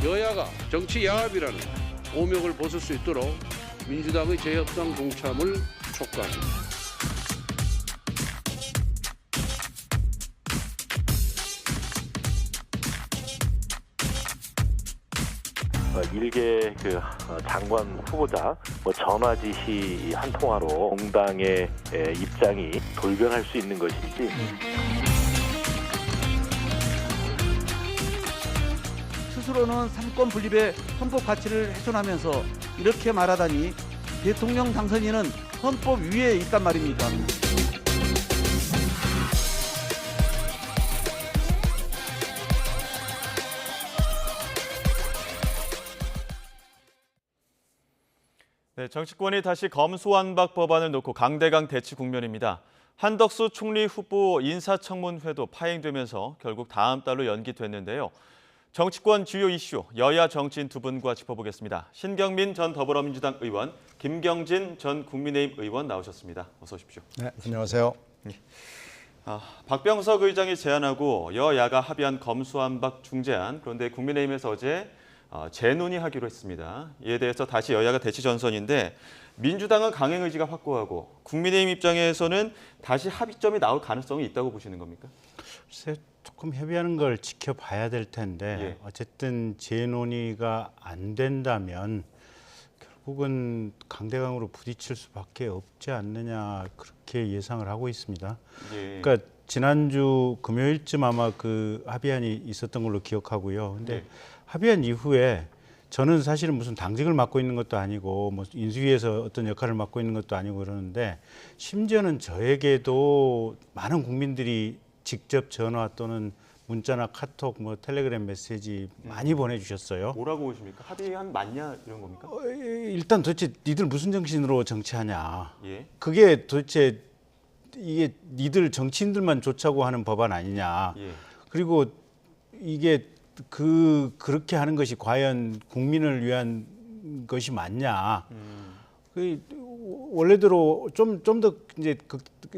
여야가 정치 야합이라는 오명을 벗을 수 있도록 민주당의 재협상 동참을 촉구합니다. 일개 장관 후보자 전화 지시 한 통화로 공당의 입장이 돌변할 수 있는 것인지. 스스로는 삼권 분립의 헌법 가치를 훼손하면서 이렇게 말하다니 대통령 당선인은 헌법 위에 있단 말입니까? 네, 정치권이 다시 검수완박 법안을 놓고 강대강 대치 국면입니다. 한덕수 총리 후보 인사청문회도 파행되면서 결국 다음 달로 연기됐는데요. 정치권 주요 이슈, 여야 정치인 두 분과 짚어보겠습니다. 신경민 전 더불어민주당 의원, 김경진 전 국민의힘 의원 나오셨습니다. 어서 오십시오. 네, 안녕하세요. 박병석 의장이 제안하고 여야가 합의한 검수완박 중재안, 그런데 국민의힘에서 어제 재논의하기로 했습니다. 이에 대해서 다시 여야가 대치 전선인데 민주당은 강행 의지가 확고하고 국민의힘 입장에서는 다시 합의점이 나올 가능성이 있다고 보시는 겁니까? 글쎄, 조금 협의하는 걸 지켜봐야 될 텐데 예. 어쨌든 재논의가 안 된다면 결국은 강대강으로 부딪힐 수밖에 없지 않느냐 그렇게 예상을 하고 있습니다. 예. 그러니까 지난주 금요일쯤 아마 그 합의안이 있었던 걸로 기억하고요. 근데 예. 합의안 이후에 저는 사실은 무슨 당직을 맡고 있는 것도 아니고 뭐 인수위에서 어떤 역할을 맡고 있는 것도 아니고 그러는데 심지어는 저에게도 많은 국민들이 직접 전화 또는 문자나 카톡, 뭐 텔레그램 메시지 많이 보내주셨어요. 뭐라고 보십니까? 합의안 맞냐 이런 겁니까? 일단 도대체 니들 무슨 정신으로 정치하냐. 예. 그게 도대체 이게 니들 정치인들만 좋자고 하는 법안 아니냐. 예. 그리고 이게 그렇게 하는 것이 과연 국민을 위한 것이 맞냐. 그 원래대로 좀 더 이제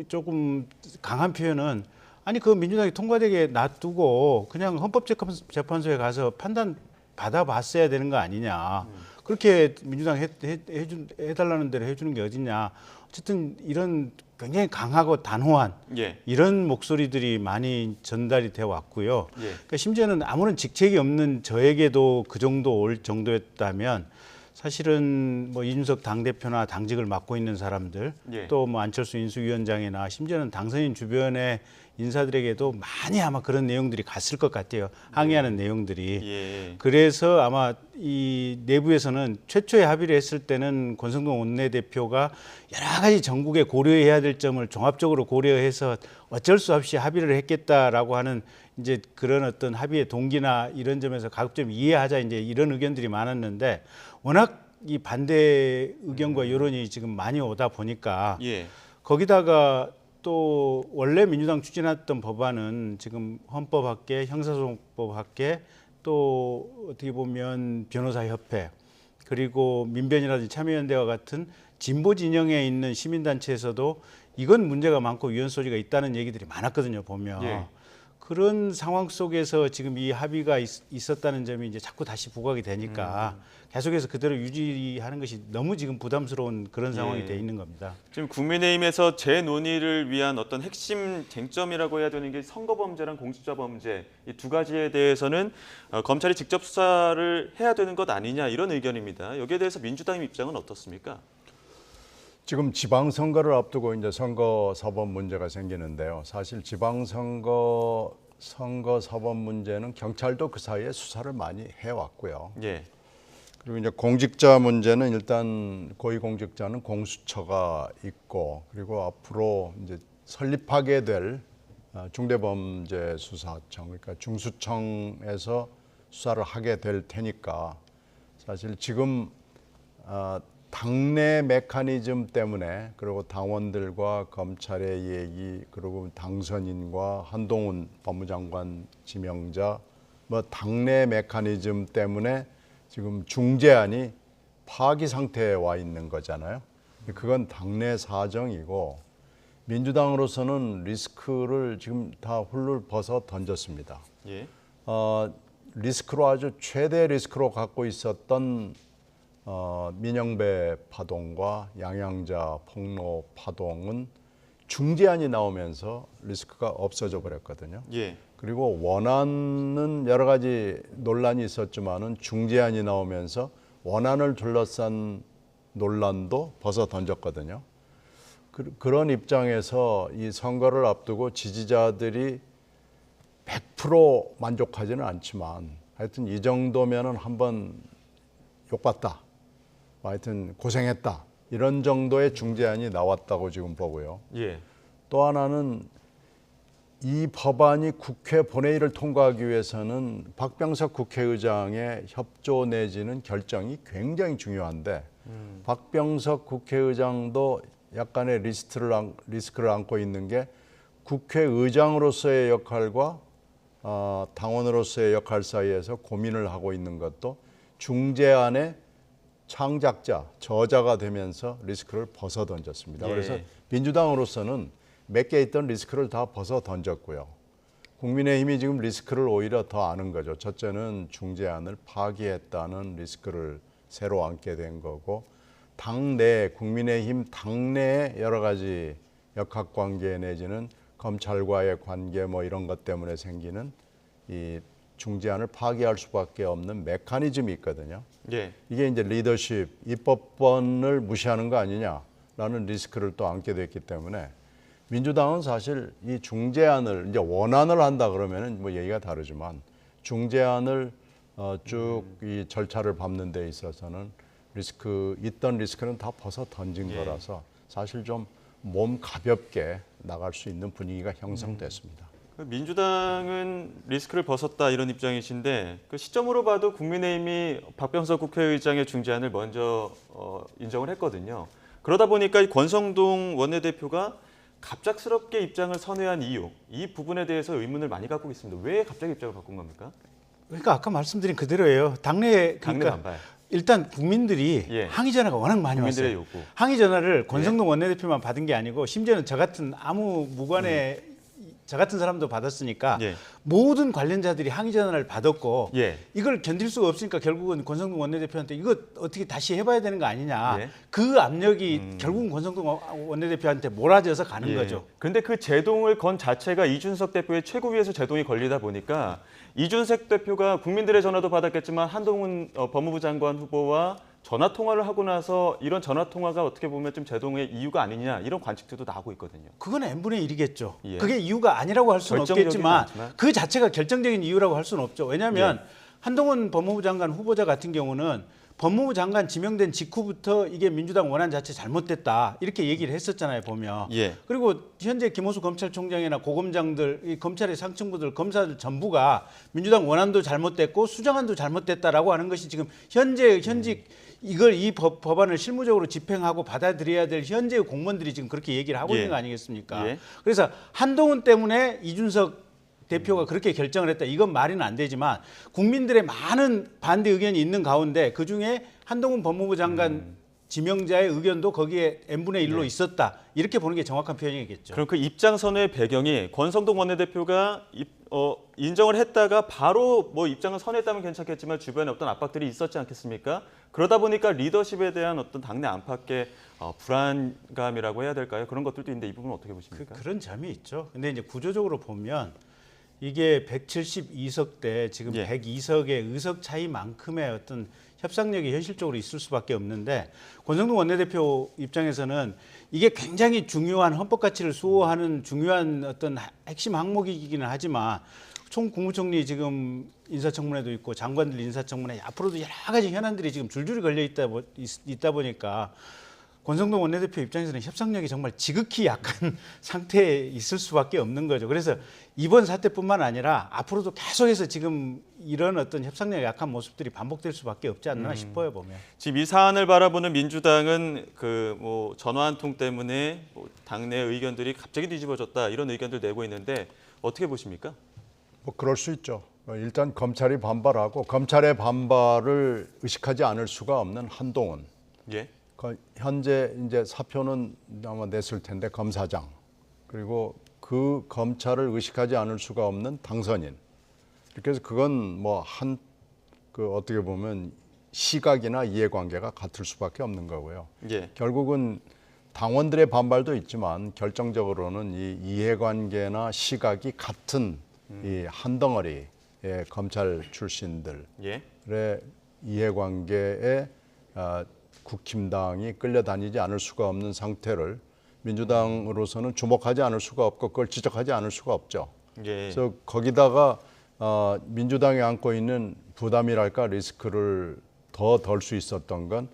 조금 강한 표현은 아니 그 민주당이 통과되게 놔두고 그냥 헌법재판소에 가서 판단 받아봤어야 되는 거 아니냐. 그렇게 민주당 해달라는 대로 해주는 게 어딨냐. 어쨌든 이런 굉장히 강하고 단호한 예. 이런 목소리들이 많이 전달이 되어 왔고요. 예. 그러니까 심지어는 아무런 직책이 없는 저에게도 그 정도 올 정도였다면 사실은 뭐 이준석 당대표나 당직을 맡고 있는 사람들 예. 또 뭐 안철수 인수위원장이나 심지어는 당선인 주변의 인사들에게도 많이 아마 그런 내용들이 갔을 것 같아요. 항의하는 내용들이. 예. 그래서 아마 이 내부에서는 최초에 합의를 했을 때는 권성동 원내대표가 여러 가지 전국에 고려해야 될 점을 종합적으로 고려해서 어쩔 수 없이 합의를 했겠다라고 하는 이제 그런 어떤 합의의 동기나 이런 점에서 가급적 이해하자 이제 이런 의견들이 많았는데 워낙 이 반대 의견과 여론이 지금 많이 오다 보니까 예. 거기다가 또 원래 민주당 추진했던 법안은 지금 헌법학계, 형사소송법학계 또 어떻게 보면 변호사협회 그리고 민변이라든지 참여연대와 같은 진보 진영에 있는 시민단체에서도 이건 문제가 많고 위헌 소지가 있다는 얘기들이 많았거든요. 보면. 예. 그런 상황 속에서 지금 이 합의가 있었다는 점이 이제 자꾸 다시 부각이 되니까 계속해서 그대로 유지하는 것이 너무 지금 부담스러운 그런 상황이 예. 돼 있는 겁니다. 지금 국민의힘에서 재논의를 위한 어떤 핵심 쟁점이라고 해야 되는 게 선거범죄랑 공직자범죄 이 두 가지에 대해서는 검찰이 직접 수사를 해야 되는 것 아니냐 이런 의견입니다. 여기에 대해서 민주당 입장은 어떻습니까? 지금 지방선거를 앞두고 이제 선거사법 문제가 생기는데요. 사실 지방선거 사법 문제는 경찰도 그 사이에 수사를 많이 해왔고요. 예. 그리고 이제 공직자 문제는 일단 고위공직자는 공수처가 있고 그리고 앞으로 이제 설립하게 될 중대범죄수사청 그러니까 중수청에서 수사를 하게 될 테니까 사실 지금 당내 메커니즘 때문에 그리고 당원들과 검찰의 얘기 그리고 당선인과 한동훈 법무장관 지명자 뭐 당내 메커니즘 때문에 지금 중재안이 파기 상태에 와 있는 거잖아요. 그건 당내 사정이고 민주당으로서는 리스크를 지금 다 훌훌 벗어 던졌습니다. 예. 리스크로 아주 최대 리스크로 갖고 있었던 민영배 파동과 양양자 폭로 파동은 중재안이 나오면서 리스크가 없어져 버렸거든요. 예. 그리고 원안은 여러 가지 논란이 있었지만은 중재안이 나오면서 원안을 둘러싼 논란도 벗어 던졌거든요. 그런 입장에서 이 선거를 앞두고 지지자들이 100% 만족하지는 않지만 하여튼 이 정도면은 한번 욕봤다. 하여튼 고생했다. 이런 정도의 중재안이 나왔다고 지금 보고요. 예. 또 하나는 이 법안이 국회 본회의를 통과하기 위해서는 박병석 국회의장의 협조 내지는 결정이 굉장히 중요한데 박병석 국회의장도 약간의 리스크를 안고 있는 게 국회의장으로서의 역할과 당원으로서의 역할 사이에서 고민을 하고 있는 것도 중재안의 창작자, 저자가 되면서 리스크를 벗어 던졌습니다. 예. 그래서 민주당으로서는 몇 개 있던 리스크를 다 벗어 던졌고요. 국민의힘이 지금 리스크를 오히려 더 아는 거죠. 첫째는 중재안을 파기했다는 리스크를 새로 안게 된 거고, 당내 국민의힘 당내의 여러 가지 역학관계 내지는 검찰과의 관계 뭐 이런 것 때문에 생기는 이 중재안을 파기할 수밖에 없는 메커니즘이 있거든요. 예. 이게 이제 리더십, 입법권을 무시하는 거 아니냐라는 리스크를 또 안게 됐기 때문에 민주당은 사실 이 중재안을 이제 원안을 한다 그러면은 뭐 얘기가 다르지만 중재안을 쭉 이 절차를 밟는 데 있어서는 있던 리스크는 다 벗어 던진 예. 거라서 사실 좀 몸 가볍게 나갈 수 있는 분위기가 형성됐습니다. 민주당은 리스크를 벗었다 이런 입장이신데 그 시점으로 봐도 국민의힘이 박병석 국회의장의 중재안을 먼저 인정을 했거든요. 그러다 보니까 이 권성동 원내대표가 갑작스럽게 입장을 선회한 이유, 이 부분에 대해서 의문을 많이 갖고 있습니다. 왜 갑자기 입장을 바꾼 겁니까? 그러니까 아까 말씀드린 그대로예요. 당내 당내 반발. 일단 국민들이 예. 항의 전화가 워낙 많이 국민들의 왔어요. 요구. 항의 전화를 권성동 원내대표만 받은 게 아니고 심지어는 저 같은 아무 무관의 저 같은 사람도 받았으니까 예. 모든 관련자들이 항의 전화를 받았고 예. 이걸 견딜 수가 없으니까 결국은 권성동 원내대표한테 이거 어떻게 다시 해봐야 되는 거 아니냐. 예. 그 압력이 결국은 권성동 원내대표한테 몰아져서 가는 예. 거죠. 근데 그 제동을 건 자체가 이준석 대표의 최고위에서 제동이 걸리다 보니까 이준석 대표가 국민들의 전화도 받았겠지만 한동훈 법무부 장관 후보와 전화 통화를 하고 나서 이런 전화 통화가 어떻게 보면 좀 제동의 이유가 아니냐 이런 관측들도 나오고 있거든요. 그건 n분의 1이겠죠. 예. 그게 이유가 아니라고 할 수는 결정적이진 없겠지만 않지만. 그 자체가 결정적인 이유라고 할 수는 없죠. 왜냐하면 예. 한동훈 법무부 장관 후보자 같은 경우는 법무부 장관 지명된 직후부터 이게 민주당 원안 자체 잘못됐다 이렇게 얘기를 했었잖아요, 보면. 예. 그리고 현재 김호수 검찰총장이나 고검장들, 이 검찰의 상층부들, 검사들 전부가 민주당 원안도 잘못됐고 수정안도 잘못됐다라고 하는 것이 지금 현직 이걸 이 법안을 실무적으로 집행하고 받아들여야 될 현재의 공무원들이 지금 그렇게 얘기를 하고 예. 있는 거 아니겠습니까? 예. 그래서 한동훈 때문에 이준석 대표가 그렇게 결정을 했다. 이건 말이는 안 되지만 국민들의 많은 반대 의견이 있는 가운데 그중에 한동훈 법무부 장관 지명자의 의견도 거기에 n분의 1로 있었다. 이렇게 보는 게 정확한 표현이겠죠. 그럼 그 입장 선의 배경이 권성동 원내대표가 인정을 했다가 바로 뭐 입장을 선회했다면 괜찮겠지만 주변에 어떤 압박들이 있었지 않겠습니까? 그러다 보니까 리더십에 대한 어떤 당내 안팎의 불안감이라고 해야 될까요? 그런 것들도 있는데 이 부분은 어떻게 보십니까? 그런 점이 있죠. 근데 이제 구조적으로 보면 이게 172석 대 지금 예. 102석의 의석 차이만큼의 어떤 협상력이 현실적으로 있을 수밖에 없는데 권성동 원내대표 입장에서는 이게 굉장히 중요한 헌법 가치를 수호하는 중요한 어떤 핵심 항목이기는 하지만 총 국무총리 지금 인사청문회도 있고 장관들 인사청문회 앞으로도 여러 가지 현안들이 지금 줄줄이 걸려 있다 보니까 권성동 원내대표 입장에서는 협상력이 정말 지극히 약한 상태에 있을 수밖에 없는 거죠. 그래서 이번 사태뿐만 아니라 앞으로도 계속해서 지금 이런 어떤 협상력이 약한 모습들이 반복될 수밖에 없지 않나 싶어요, 보면. 지금 이 사안을 바라보는 민주당은 그 뭐 전화 한 통 때문에 뭐 당내 의견들이 갑자기 뒤집어졌다 이런 의견들 내고 있는데 어떻게 보십니까? 뭐 그럴 수 있죠. 일단 검찰이 반발하고 검찰의 반발을 의식하지 않을 수가 없는 한동훈. 예. 현재 이제 사표는 아마 냈을 텐데 검사장 그리고 그 검찰을 의식하지 않을 수가 없는 당선인 그래서 그건 뭐 그 어떻게 보면 시각이나 이해관계가 같을 수밖에 없는 거고요. 예. 결국은 당원들의 반발도 있지만 결정적으로는 이 이해관계나 시각이 같은 이 한 덩어리의 검찰 출신들의 예. 이해관계에 국힘당이 끌려다니지 않을 수가 없는 상태를 민주당으로서는 주목하지 않을 수가 없고 그걸 지적하지 않을 수가 없죠. 예. 그래서 거기다가 민주당이 안고 있는 부담이랄까 리스크를 더 덜 수 있었던 건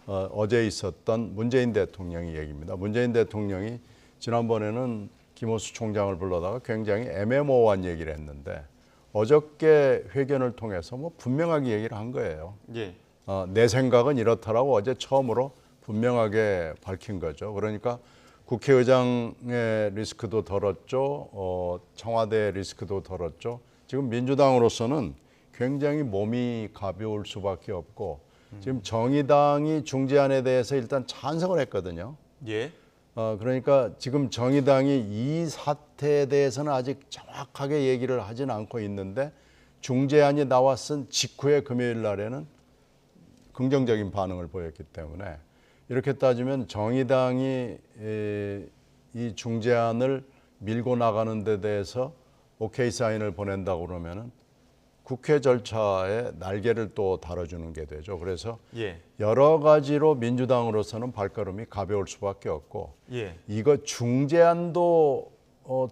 어제 있었던 문재인 대통령의 얘기입니다. 문재인 대통령이 지난번에는 김호수 총장을 불러다가 굉장히 애매모호한 얘기를 했는데 어저께 회견을 통해서 뭐 분명하게 얘기를 한 거예요. 예. 내 생각은 이렇다라고 어제 처음으로 분명하게 밝힌 거죠. 그러니까 국회의장의 리스크도 덜었죠. 청와대 리스크도 덜었죠. 지금 민주당으로서는 굉장히 몸이 가벼울 수밖에 없고 지금 정의당이 중재안에 대해서 일단 찬성을 했거든요. 예. 그러니까 지금 정의당이 이 사태에 대해서는 아직 정확하게 얘기를 하진 않고 있는데 중재안이 나왔은 직후에 금요일 날에는 긍정적인 반응을 보였기 때문에 이렇게 따지면 정의당이 이 중재안을 밀고 나가는 데 대해서 오케이 사인을 보낸다고 그러면은 국회 절차에 날개를 또 달아주는 게 되죠. 그래서 예. 여러 가지로 민주당으로서는 발걸음이 가벼울 수밖에 없고 예. 이거 중재안도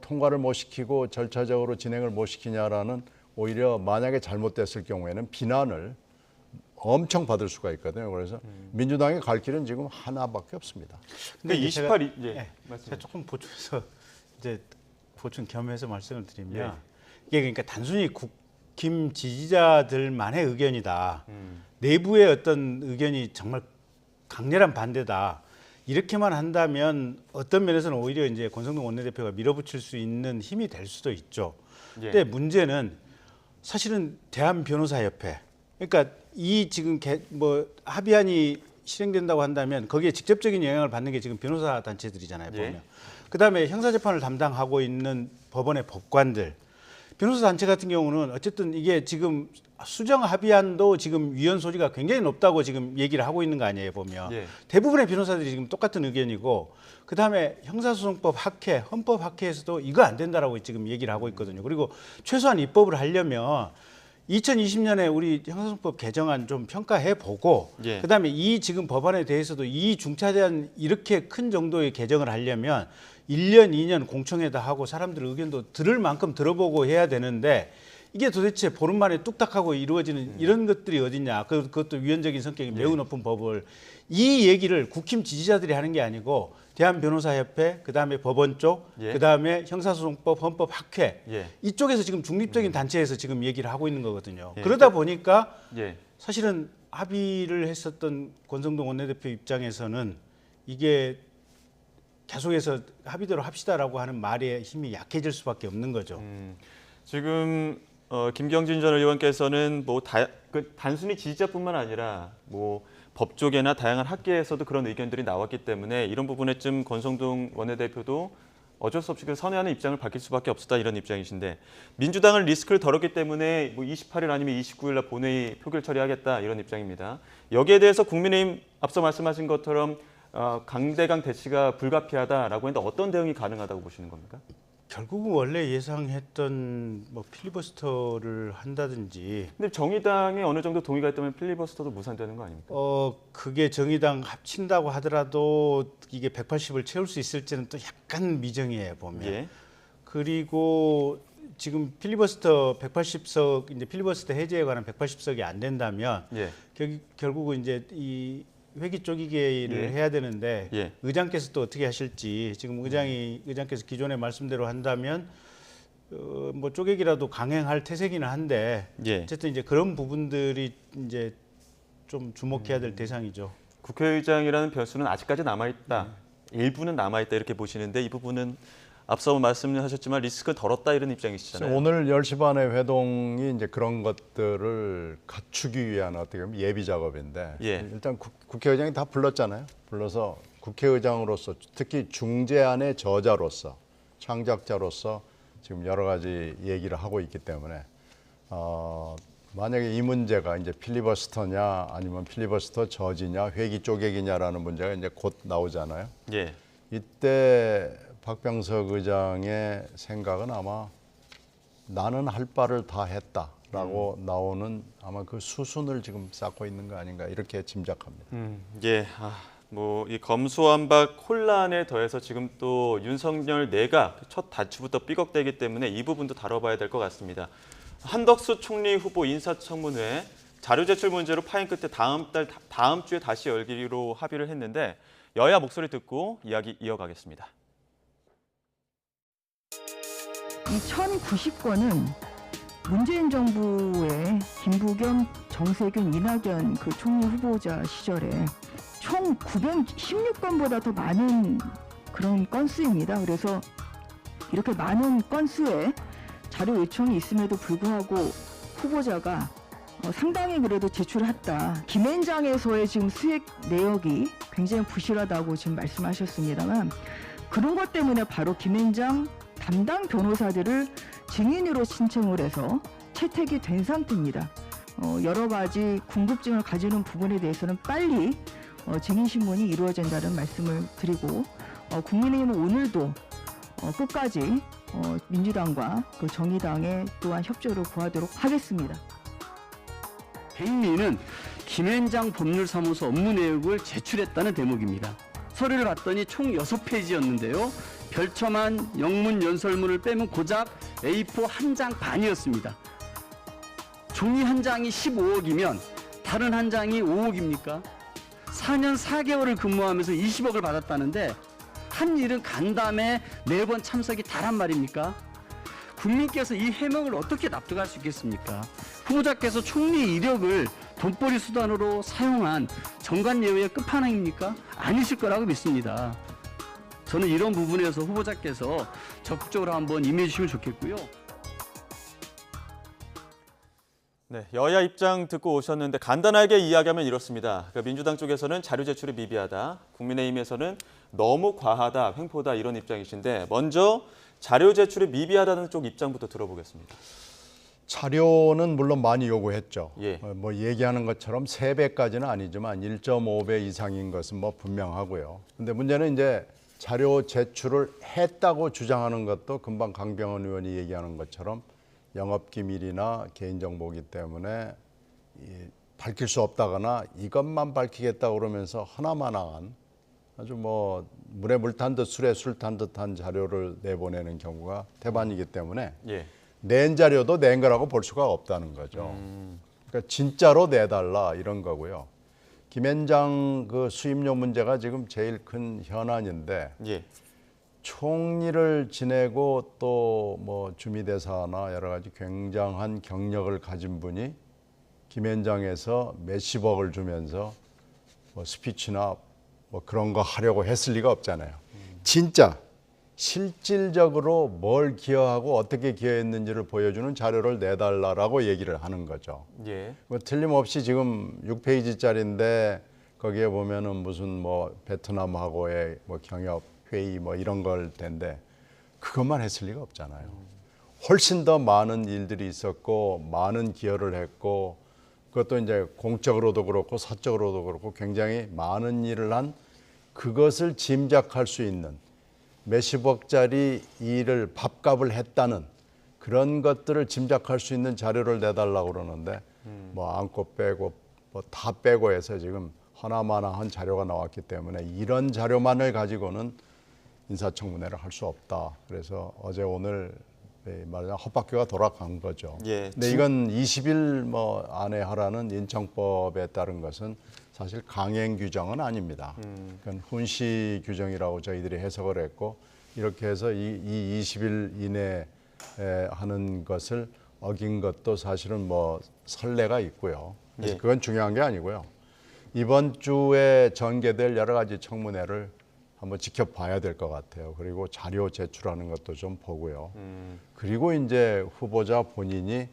통과를 못 시키고 절차적으로 진행을 못 시키냐라는 오히려 만약에 잘못됐을 경우에는 비난을 엄청 받을 수가 있거든요. 그래서 민주당의 갈 길은 지금 하나밖에 없습니다. 근데 이제 28일 제가, 예. 제가 조금 보충해서 이제 보충 겸해서 말씀을 드리면 예. 이게 그러니까 단순히 국힘 지지자들만의 의견이다. 내부의 어떤 의견이 정말 강렬한 반대다. 이렇게만 한다면 어떤 면에서는 오히려 이제 권성동 원내대표가 밀어붙일 수 있는 힘이 될 수도 있죠. 예. 근데 문제는 사실은 대한변호사협회, 그러니까 이 지금 뭐 합의안이 실행된다고 한다면 거기에 직접적인 영향을 받는 게 지금 변호사 단체들이잖아요. 예. 보면. 그다음에 형사재판을 담당하고 있는 법원의 법관들, 변호사 단체 같은 경우는 어쨌든 이게 지금 수정 합의안도 지금 위헌 소지가 굉장히 높다고 지금 얘기를 하고 있는 거 아니에요, 보면. 예. 대부분의 변호사들이 지금 똑같은 의견이고, 그다음에 형사소송법 학회, 헌법 학회에서도 이거 안 된다라고 지금 얘기를 하고 있거든요. 그리고 최소한 입법을 하려면 2020년에 우리 형사소송법 개정안 좀 평가해 보고, 예. 그다음에 이 지금 법안에 대해서도 이 중차대한 이렇게 큰 정도의 개정을 하려면 1년, 2년 공청회도 하고 사람들 의견도 들을 만큼 들어보고 해야 되는데, 이게 도대체 보름 만에 뚝딱하고 이루어지는 이런 것들이 어딨냐. 그것도 위헌적인 성격이 매우 높은 법을. 이 얘기를 국힘 지지자들이 하는 게 아니고 대한변호사협회, 그다음에 법원 쪽, 예. 그다음에 형사소송법, 헌법학회 예. 이쪽에서 지금 중립적인 단체에서 지금 얘기를 하고 있는 거거든요. 예. 그러다 보니까 예. 사실은 합의를 했었던 권성동 원내대표 입장에서는 이게 계속해서 합의대로 합시다라고 하는 말의 힘이 약해질 수밖에 없는 거죠. 지금 김경진 전 의원께서는 뭐 단순히 지지자뿐만 아니라 뭐 법조계나 다양한 학계에서도 그런 의견들이 나왔기 때문에 이런 부분에 좀 권성동 원내대표도 어쩔 수 없이 그 선회하는 입장을 밝힐 수밖에 없었다 이런 입장이신데, 민주당은 리스크를 덜었기 때문에 뭐 28일 아니면 29일 날 본회의 표결 처리하겠다 이런 입장입니다. 여기에 대해서 국민의힘 앞서 말씀하신 것처럼 강대강 대치가 불가피하다라고 했는데 어떤 대응이 가능하다고 보시는 겁니까? 결국은 원래 예상했던 뭐 필리버스터를 한다든지, 근데 정의당에 어느 정도 동의가 있다면 필리버스터도 무산되는 거 아닙니까? 그게 정의당 합친다고 하더라도 이게 180을 채울 수 있을지는 또 약간 미정이에요, 보면. 예. 그리고 지금 필리버스터 180석, 이제 필리버스터 해제에 관한 180석이 안 된다면 예. 결국은 이제 이 회기 쪼개기를 예. 해야 되는데 예. 의장께서 또 어떻게 하실지, 지금 의장께서 기존의 말씀대로 한다면 뭐 쪼개기라도 강행할 태세기는 한데, 예. 어쨌든 이제 그런 부분들이 이제 좀 주목해야 될 대상이죠. 국회의장이라는 변수는 아직까지 남아있다. 일부는 남아있다 이렇게 보시는데, 이 부분은 앞서 말씀하셨지만 리스크가 덜었다 이런 입장이시잖아요. 오늘 10시 반에 회동이 이제 그런 것들을 갖추기 위한 어떻게 보면 예비 작업인데 예. 일단 국회의장이 다 불렀잖아요. 불러서 국회의장으로서 특히 중재안의 저자로서 창작자로서 지금 여러 가지 얘기를 하고 있기 때문에 만약에 이 문제가 이제 필리버스터냐 아니면 필리버스터 저지냐 회기 쪼개기냐라는 문제가 이제 곧 나오잖아요. 예. 이때 박병석 의장의 생각은 아마 나는 할 바를 다 했다라고 나오는 아마 그 수순을 지금 쌓고 있는 거 아닌가 이렇게 짐작합니다. 예. 뭐 이 검수완박 혼란에 더해서 지금 또 윤석열 내각 첫 단추부터 삐걱대기 때문에 이 부분도 다뤄봐야 될 것 같습니다. 한덕수 총리 후보 인사청문회 자료 제출 문제로 파행 끝에 다음 주에 다시 열기로 합의를 했는데 여야 목소리 듣고 이야기 이어가겠습니다. 이 1090건은 문재인 정부의 김부겸, 정세균, 이낙연 그 총리 후보자 시절에 총 916건보다 더 많은 그런 건수입니다. 그래서 이렇게 많은 건수의 자료 요청이 있음에도 불구하고 후보자가 상당히 그래도 제출했다. 김앤장에서의 지금 수익 내역이 굉장히 부실하다고 지금 말씀하셨습니다만 그런 것 때문에 바로 김앤장 담당 변호사들을 증인으로 신청을 해서 채택이 된 상태입니다. 여러 가지 궁금증을 가지는 부분에 대해서는 빨리 증인 신문이 이루어진다는 말씀을 드리고 국민의힘은 오늘도 끝까지 민주당과 그 정의당의 또한 협조를 구하도록 하겠습니다. 백미는 김앤장 법률사무소 업무 내역을 제출했다는 대목입니다. 서류를 봤더니 총 6페이지였는데요. 별첨한 영문 연설문을 빼면 고작 A4 한 장 반이었습니다. 종이 한 장이 15억이면 다른 한 장이 5억입니까? 4년 4개월을 근무하면서 20억을 받았다는데 한 일은 간담회 4번 참석이 다란 말입니까? 국민께서 이 해명을 어떻게 납득할 수 있겠습니까? 후보자께서 총리 이력을 돈벌이 수단으로 사용한 정관예우의 끝판왕입니까? 아니실 거라고 믿습니다. 저는 이런 부분에서 후보자께서 적극적으로 한번 임해 주시면 좋겠고요. 네, 여야 입장 듣고 오셨는데 간단하게 이야기하면 이렇습니다. 그러니까 민주당 쪽에서는 자료 제출이 미비하다, 국민의힘에서는 너무 과하다, 횡포다 이런 입장이신데 먼저 자료 제출이 미비하다는 쪽 입장부터 들어보겠습니다. 자료는 물론 많이 요구했죠. 예. 뭐 얘기하는 것처럼 3배까지는 아니지만 1.5배 이상인 것은 뭐 분명하고요. 근데 문제는 이제 자료 제출을 했다고 주장하는 것도 금방 강병원 의원이 얘기하는 것처럼 영업기밀이나 개인정보이기 때문에 밝힐 수 없다거나 이것만 밝히겠다고 그러면서 하나마나한 아주 뭐 물에 물 탄 듯 술에 술 탄 듯한 자료를 내보내는 경우가 대반이기 때문에 예. 낸 자료도 낸 거라고 볼 수가 없다는 거죠. 그러니까 진짜로 내달라 이런 거고요. 김앤장 그 수임료 문제가 지금 제일 큰 현안인데 예. 총리를 지내고 또 뭐 주미대사나 여러 가지 굉장한 경력을 가진 분이 김앤장에서 몇십억을 주면서 뭐 스피치나 뭐 그런 거 하려고 했을 리가 없잖아요. 진짜 실질적으로 뭘 기여하고 어떻게 기여했는지를 보여주는 자료를 내달라라고 얘기를 하는 거죠. 예. 뭐 틀림없이 지금 6페이지짜리인데 거기에 보면은 무슨 뭐 베트남하고의 뭐 경협 회의 뭐 이런 걸 텐데 그것만 했을 리가 없잖아요. 훨씬 더 많은 일들이 있었고 많은 기여를 했고 그것도 이제 공적으로도 그렇고 사적으로도 그렇고 굉장히 많은 일을 한 그것을 짐작할 수 있는 몇십억짜리 일을 밥값을 했다는 그런 것들을 짐작할 수 있는 자료를 내달라고 그러는데 뭐 안고 빼고 뭐 다 빼고 해서 지금 하나마나한 자료가 나왔기 때문에 이런 자료만을 가지고는 인사청문회를 할 수 없다. 그래서 어제 오늘 말하자면 헛바퀴가 돌아간 거죠. 예. 근데 이건 20일 뭐 안에 하라는 인청법에 따른 것은 사실 강행 규정은 아닙니다. 그건 훈시 규정이라고 저희들이 해석을 했고 이렇게 해서 이 20일 이내에 하는 것을 어긴 것도 사실은 뭐 선례가 있고요. 그래서 예. 그건 중요한 게 아니고요. 이번 주에 전개될 여러 가지 청문회를 한번 지켜봐야 될 것 같아요. 그리고 자료 제출하는 것도 좀 보고요. 그리고 이제 후보자 본인이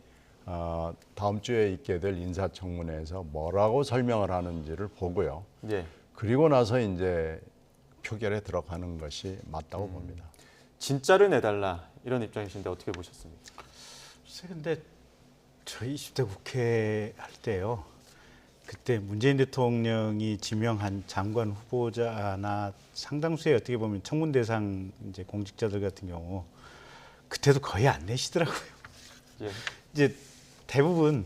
다음 주에 있게 될 인사청문회에서 뭐라고 설명을 하는지를 보고요. 예. 그리고 나서 이제 표결에 들어가는 것이 맞다고 봅니다. 진짜를 내달라 이런 입장이신데 어떻게 보셨습니까? 글쎄 근데 저 20대 국회 할 때요. 그때 문재인 대통령이 지명한 장관 후보자나 상당수의 어떻게 보면 청문 대상 이제 공직자들 같은 경우 그때도 거의 안 내시더라고요. 예. 이제 대부분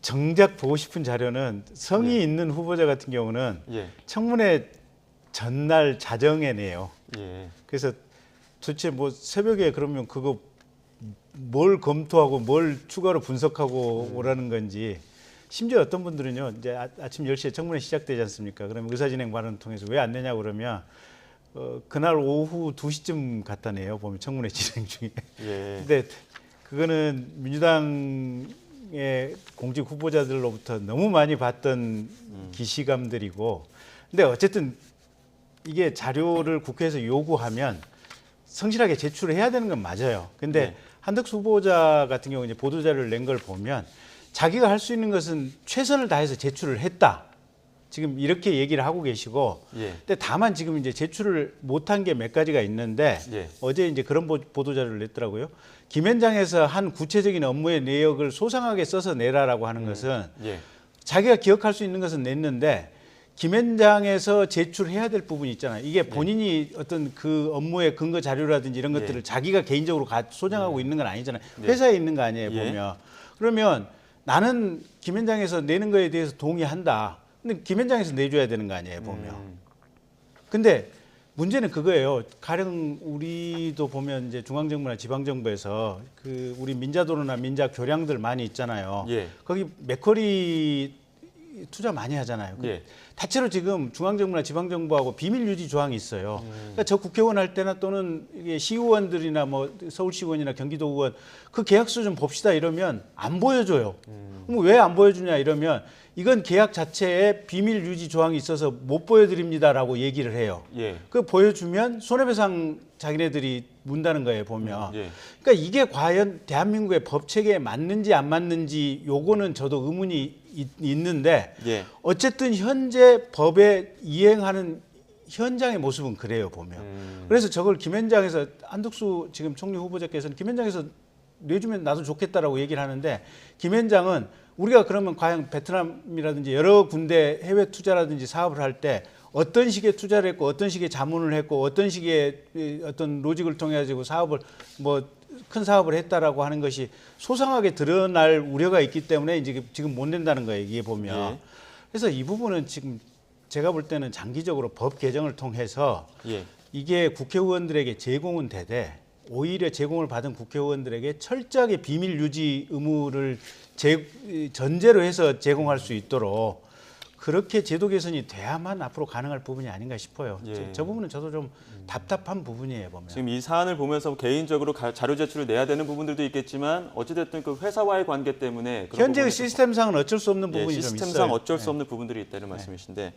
정작 보고 싶은 자료는 성의 예. 있는 후보자 같은 경우는 예. 청문회 전날 자정에 내요. 예. 그래서 도대체 뭐 새벽에 그러면 그거 뭘 검토하고 뭘 추가로 분석하고 오라는 건지, 심지어 어떤 분들은요, 이제 아침 10시에 청문회 시작되지 않습니까? 그러면 의사진행 발언을 통해서 왜 안 내냐고 그러면 그날 오후 2시쯤 갖다 내요. 보면 청문회 진행 중에. 예. 근데 그거는 민주당의 공직 후보자들로부터 너무 많이 봤던 기시감들이고, 근데 어쨌든 이게 자료를 국회에서 요구하면 성실하게 제출을 해야 되는 건 맞아요. 근데 네. 한덕수 후보자 같은 경우 이제 보도 자료를 낸 걸 보면 자기가 할 수 있는 것은 최선을 다해서 제출을 했다. 지금 이렇게 얘기를 하고 계시고, 예. 근데 다만 지금 이제 제출을 못한 게 몇 가지가 있는데 예. 어제 이제 그런 보도 자료를 냈더라고요. 김현장에서 한 구체적인 업무의 내역을 소상하게 써서 내라라고 하는 것은 예. 자기가 기억할 수 있는 것은 냈는데 김현장에서 제출해야 될 부분이 있잖아요. 이게 본인이 어떤 그 업무의 근거 자료라든지 이런 것들을 예. 자기가 개인적으로 소장하고 있는 건 아니잖아요. 네. 회사에 있는 거 아니에요, 예. 보면. 그러면 나는 김현장에서 내는 거에 대해서 동의한다. 근데 김현장에서 내줘야 되는 거 아니에요, 보면. 근데 문제는 그거예요. 가령 우리도 보면 이제 중앙정부나 지방정부에서 그 우리 민자도로나 민자 교량들 많이 있잖아요. 예. 거기 맥커리 투자 많이 하잖아요. 예. 대체로 지금 중앙정부나 지방정부하고 비밀 유지 조항이 있어요. 그러니까 저 국회의원 할 때나 또는 이게 시의원들이나 뭐 서울시의원이나 경기도의원 그 계약서 좀 봅시다 이러면 안 보여줘요. 그럼 왜 안 보여주냐 이러면 이건 계약 자체에 비밀 유지 조항이 있어서 못 보여드립니다라고 얘기를 해요. 예. 그 보여주면 손해배상 자기네들이 문다는 거예요, 보면. 예. 그러니까 이게 과연 대한민국의 법 체계에 맞는지 안 맞는지 요거는 저도 의문이 있는데 예. 어쨌든 현재 법에 이행하는 현장의 모습은 그래요, 보면. 그래서 저걸 김현장에서 한덕수 지금 총리 후보자께서는 김현장에서 내주면 나도 좋겠다라고 얘기를 하는데 김현장은 우리가 그러면 과연 베트남이라든지 여러 군데 해외 투자라든지 사업을 할 때 어떤 식의 투자를 했고 어떤 식의 자문을 했고 어떤 식의 어떤 로직을 통해 가지고 사업을 뭐 큰 사업을 했다라고 하는 것이 소상하게 드러날 우려가 있기 때문에 이제 지금 못 낸다는 거예요, 이게 보면. 예. 그래서 이 부분은 지금 제가 볼 때는 장기적으로 법 개정을 통해서 예. 이게 국회의원들에게 제공은 되되 오히려 제공을 받은 국회의원들에게 철저하게 비밀 유지 의무를 전제로 해서 제공할 수 있도록 그렇게 제도 개선이 돼야만 앞으로 가능할 부분이 아닌가 싶어요. 예. 저 부분은 저도 좀 답답한 부분이에요, 보면. 지금 이 사안을 보면서 개인적으로 자료 제출을 내야 되는 부분들도 있겠지만 어찌됐든 그 회사와의 관계 때문에 그런 현재의 부분에 시스템상은 어쩔 수 없는 부분이 좀 시스템상 있어요. 어쩔 수 없는 부분들이 있다는 말씀이신데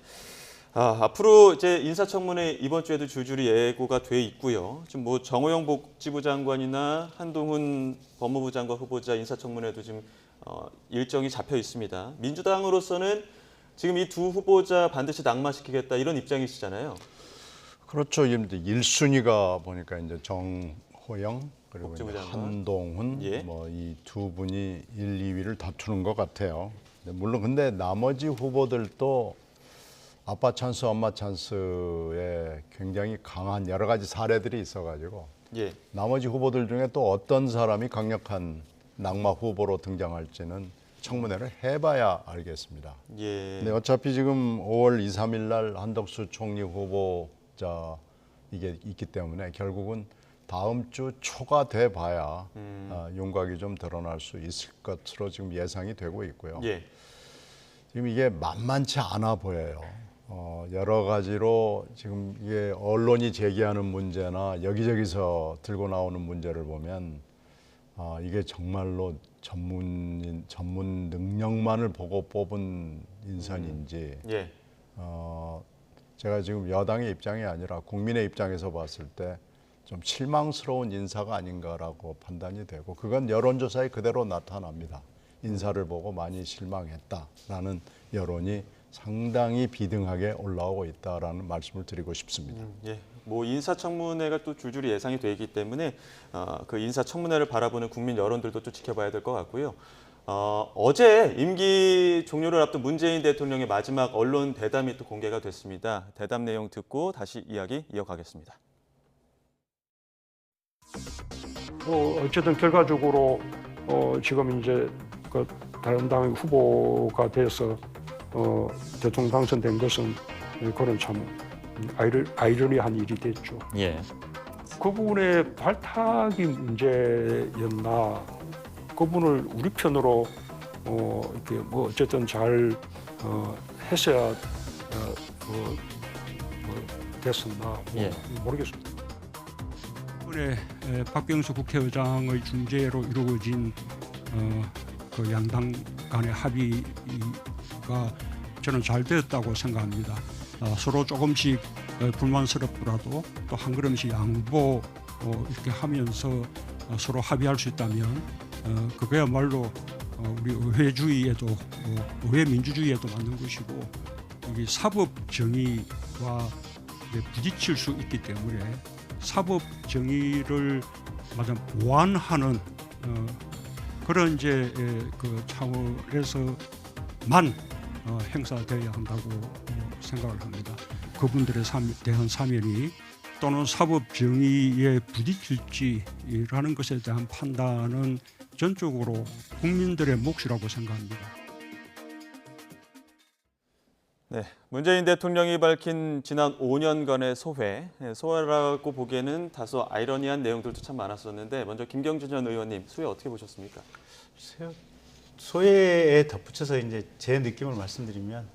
앞으로 이제 인사청문회 이번 주에도 줄줄이 예고가 돼 있고요. 지금 뭐 정호영 복지부 장관이나 한동훈 법무부 장관 후보자 인사청문회도 지금 일정이 잡혀 있습니다. 민주당으로서는 지금 이 두 후보자 반드시 낙마시키겠다 이런 입장이시잖아요. 그렇죠. 이제 1순위가 보니까 이제 정호영 그리고 복지부 이제 장관. 한동훈 예. 뭐 이 두 분이 1, 2위를 다투는 것 같아요. 물론 근데 나머지 후보들도 아빠 찬스, 엄마 찬스에 굉장히 강한 여러 가지 사례들이 있어가지고 예. 나머지 후보들 중에 또 어떤 사람이 강력한 낙마 후보로 등장할지는 청문회를 해봐야 알겠습니다. 예. 근데 어차피 지금 5월 2, 3일 날 한덕수 총리 후보자 이게 있기 때문에 결국은 다음 주 초가 돼 봐야 윤곽이 좀 드러날 수 있을 것으로 지금 예상이 되고 있고요. 예. 지금 이게 만만치 않아 보여요. 여러 가지로 지금 이게 언론이 제기하는 문제나 여기저기서 들고 나오는 문제를 보면 이게 정말로 전문 능력만을 보고 뽑은 인선인지 예. 제가 지금 여당의 입장이 아니라 국민의 입장에서 봤을 때 좀 실망스러운 인사가 아닌가라고 판단이 되고 그건 여론조사에 그대로 나타납니다. 인사를 보고 많이 실망했다라는 여론이 상당히 비등하게 올라오고 있다라는 말씀을 드리고 싶습니다. 예. 뭐 인사청문회가 또 줄줄이 예상이 되기 때문에 그 인사청문회를 바라보는 국민 여론들도 또 지켜봐야 될 것 같고요. 어제 임기 종료를 앞둔 문재인 대통령의 마지막 언론 대담이 또 공개가 됐습니다. 대담 내용 듣고 다시 이야기 이어가겠습니다. 어쨌든 결과적으로 지금 이제 그 다른 당 후보가 돼서 대통령 당선된 것은 그런 참 아이러니한 일이 됐죠. 예. 그 부분의 발탁이 문제였나? 그분을 우리 편으로 이렇게 뭐 어쨌든 잘 했어야 됐었나 예. 모르겠습니다. 이번에 박병수 국회의장의 중재로 이루어진 그 양당 간의 합의가 저는 잘 되었다고 생각합니다. 서로 조금씩 불만스럽더라도 또 한 걸음씩 양보 이렇게 하면서 서로 합의할 수 있다면 그거야말로 우리 의회주의에도 의회 민주주의에도 맞는 것이고 이 사법 정의와 부딪힐 수 있기 때문에 사법 정의를 마저 보완하는 그런 이제 그 차원에서만 행사되어야 한다고 생각을 합니다. 그분들에 대한 사면이 또는 사법 정의에 부딪힐지라는 것에 대한 판단은 전적으로 국민들의 몫이라고 생각합니다. 네, 문재인 대통령이 밝힌 지난 5년간의 소회라고 보기에는 다소 아이러니한 내용들도 참 많았었는데 먼저 김경준 전 의원님 소회 어떻게 보셨습니까? 소회에 덧붙여서 이제 제 느낌을 말씀드리면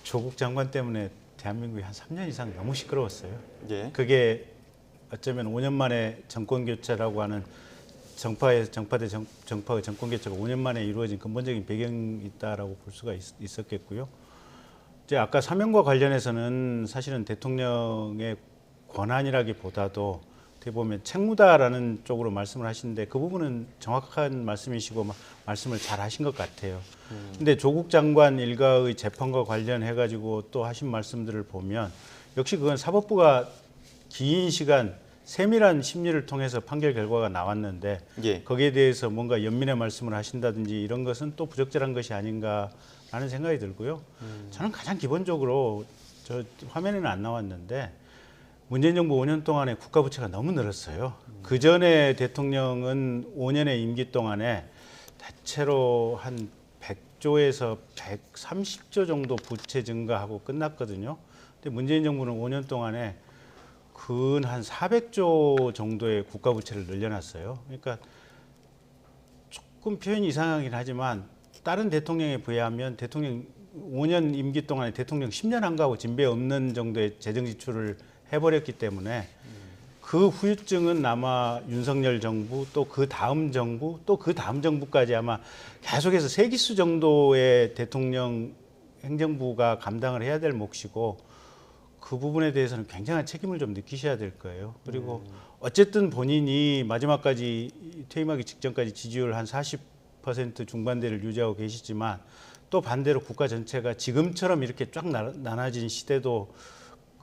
조국 장관 때문에 대한민국이 한 3년 이상 너무 시끄러웠어요. 예. 그게 어쩌면 5년 만에 정권 교체라고 하는 정파의 정권 교체가 5년 만에 이루어진 근본적인 배경이 있다라고 볼 수가 있었겠고요. 이제 아까 사면과 관련해서는 사실은 대통령의 권한이라기보다도 어떻게 보면 책무다라는 쪽으로 말씀을 하시는데 그 부분은 정확한 말씀이시고 말씀을 잘 하신 것 같아요. 근데 조국 장관 일가의 재판과 관련해 가지고 또 하신 말씀들을 보면 역시 그건 사법부가 긴 시간 세밀한 심리를 통해서 판결 결과가 나왔는데 예. 거기에 대해서 뭔가 연민의 말씀을 하신다든지 이런 것은 또 부적절한 것이 아닌가라는 생각이 들고요. 저는 가장 기본적으로 저 화면에는 안 나왔는데 문재인 정부 5년 동안에 국가 부채가 너무 늘었어요. 그 전에 대통령은 5년의 임기 동안에 대체로 한 100조에서 130조 정도 부채 증가하고 끝났거든요. 근데 문재인 정부는 5년 동안에 근 한 400조 정도의 국가 부채를 늘려놨어요. 그러니까 조금 표현이 이상하긴 하지만 다른 대통령에 비하면 대통령 5년 임기 동안에 대통령 10년 한가하고 진배 없는 정도의 재정 지출을 해버렸기 때문에 그 후유증은 아마 윤석열 정부 또 그 다음 정부 또 그 다음 정부까지 아마 계속해서 세 기수 정도의 대통령 행정부가 감당을 해야 될 몫이고 그 부분에 대해서는 굉장한 책임을 좀 느끼셔야 될 거예요. 그리고 어쨌든 본인이 마지막까지 퇴임하기 직전까지 지지율 한 40% 중반대를 유지하고 계시지만 또 반대로 국가 전체가 지금처럼 이렇게 쫙 나눠진 시대도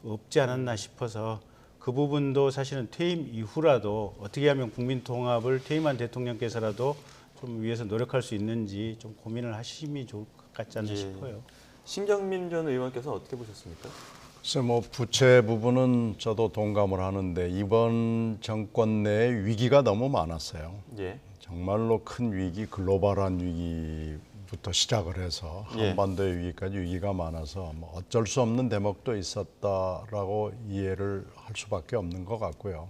없지 않았나 싶어서 그 부분도 사실은 퇴임 이후라도 어떻게 하면 국민 통합을 퇴임한 대통령께서라도 좀 위해서 노력할 수 있는지 좀 고민을 하시면 좋을 것 같지 않나 싶어요. 신경민 전 의원께서 어떻게 보셨습니까? 글쎄 부채 부분은 저도 동감을 하는데 이번 정권 내에 위기가 너무 많았어요. 예. 정말로 큰 위기, 글로벌한 위기부터 시작을 해서 한반도의 위기까지 위기가 많아서 어쩔 수 없는 대목도 있었다라고 이해를 할 수밖에 없는 것 같고요.